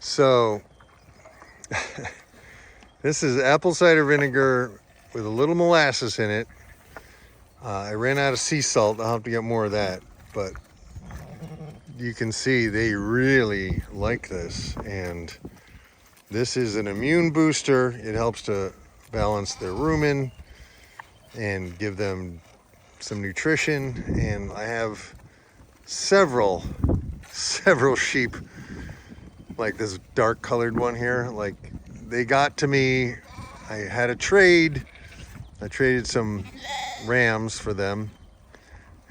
So this is apple cider vinegar with a little molasses in it. I ran out of sea salt. I'll have to get more of that, but you can see they really like this. And this is an immune booster. It helps to balance their rumen and give them some nutrition. And I have several sheep, like this dark colored one here. Like, they got to me. I had a trade. I traded some rams for them,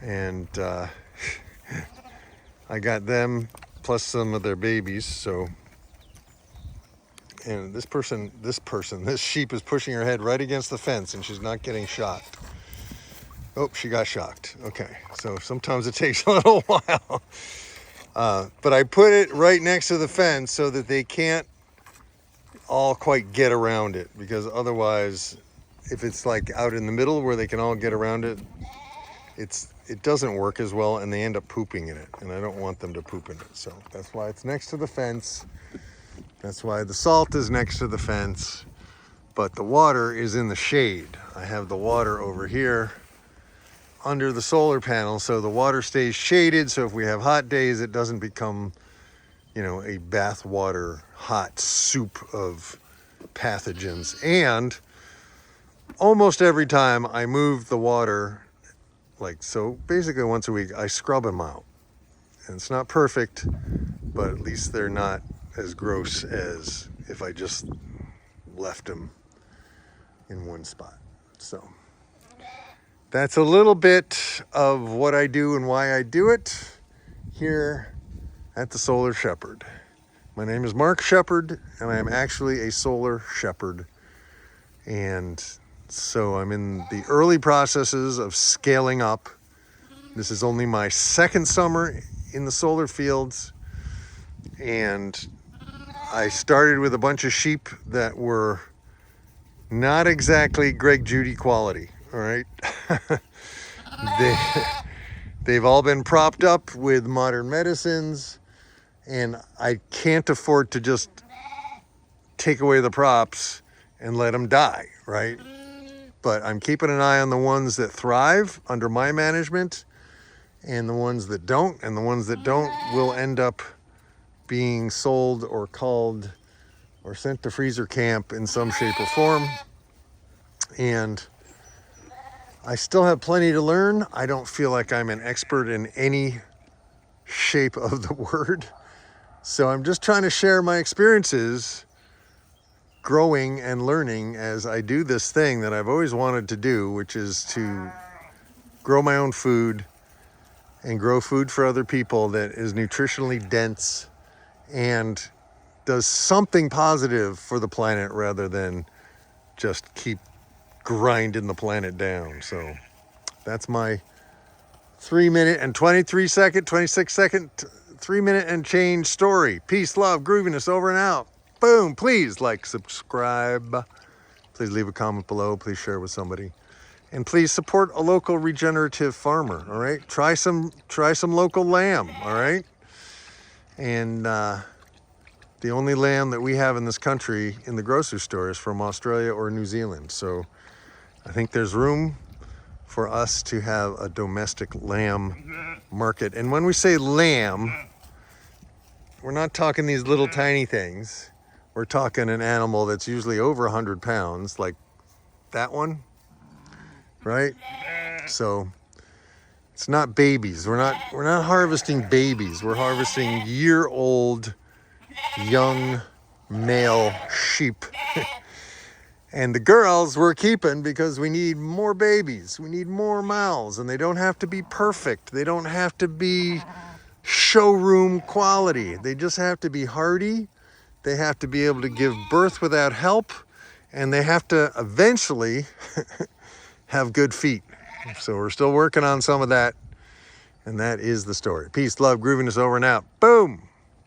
and I got them plus some of their babies. So, and this sheep is pushing her head right against the fence, and she's not getting shocked. Oh, she got shocked. Okay, so sometimes it takes a little while. But I put it right next to the fence so that they can't all quite get around it, because otherwise, if it's like out in the middle where they can all get around it, it doesn't work as well, and they end up pooping in it, and I don't want them to poop in it. So that's why it's next to the fence. That's why the salt is next to the fence, but the water is in the shade. I have the water over here under the solar panel, so the water stays shaded, so if we have hot days, it doesn't become, you know, a bath water hot soup of pathogens. And almost every time I move the water, like, so basically once a week, I scrub them out. And it's not perfect, but at least they're not as gross as if I just left them in one spot. So that's a little bit of what I do and why I do it here at the Solar Shepard. My name is Mark Shepard, and I am actually a solar shepherd. And so I'm in the early processes of scaling up. This is only my second summer in the solar fields, and I started with a bunch of sheep that were not exactly Greg Judy quality, all right? They've all been propped up with modern medicines, and I can't afford to just take away the props and let them die, right? But I'm keeping an eye on the ones that thrive under my management, and the ones that don't, and the ones that don't will end up being sold or culled or sent to freezer camp in some shape or form. And I still have plenty to learn. I don't feel like I'm an expert in any shape of the word. So I'm just trying to share my experiences growing and learning as I do this thing that I've always wanted to do, which is to grow my own food and grow food for other people that is nutritionally dense and does something positive for the planet rather than just keep grinding the planet down. So that's my 3-minute and 26 second, 3-minute and change story. Peace, love, grooviness, over and out. Boom. Please like, subscribe. Please leave a comment below. Please share with somebody. And please support a local regenerative farmer, all right? Try some local lamb, all right? And the only lamb that we have in this country in the grocery store is from Australia or New Zealand. So I think there's room for us to have a domestic lamb market. And when we say lamb, we're not talking these little tiny things. We're talking an animal that's usually over 100 pounds, like that one, right? So it's not babies. We're not harvesting babies. We're harvesting year-old young male sheep. And the girls we're keeping because we need more babies. We need more mouths, and they don't have to be perfect. They don't have to be showroom quality. They just have to be hardy. They have to be able to give birth without help, and they have to eventually have good feet. So we're still working on some of that, and that is the story. Peace, love, grooviness, over and out. Boom.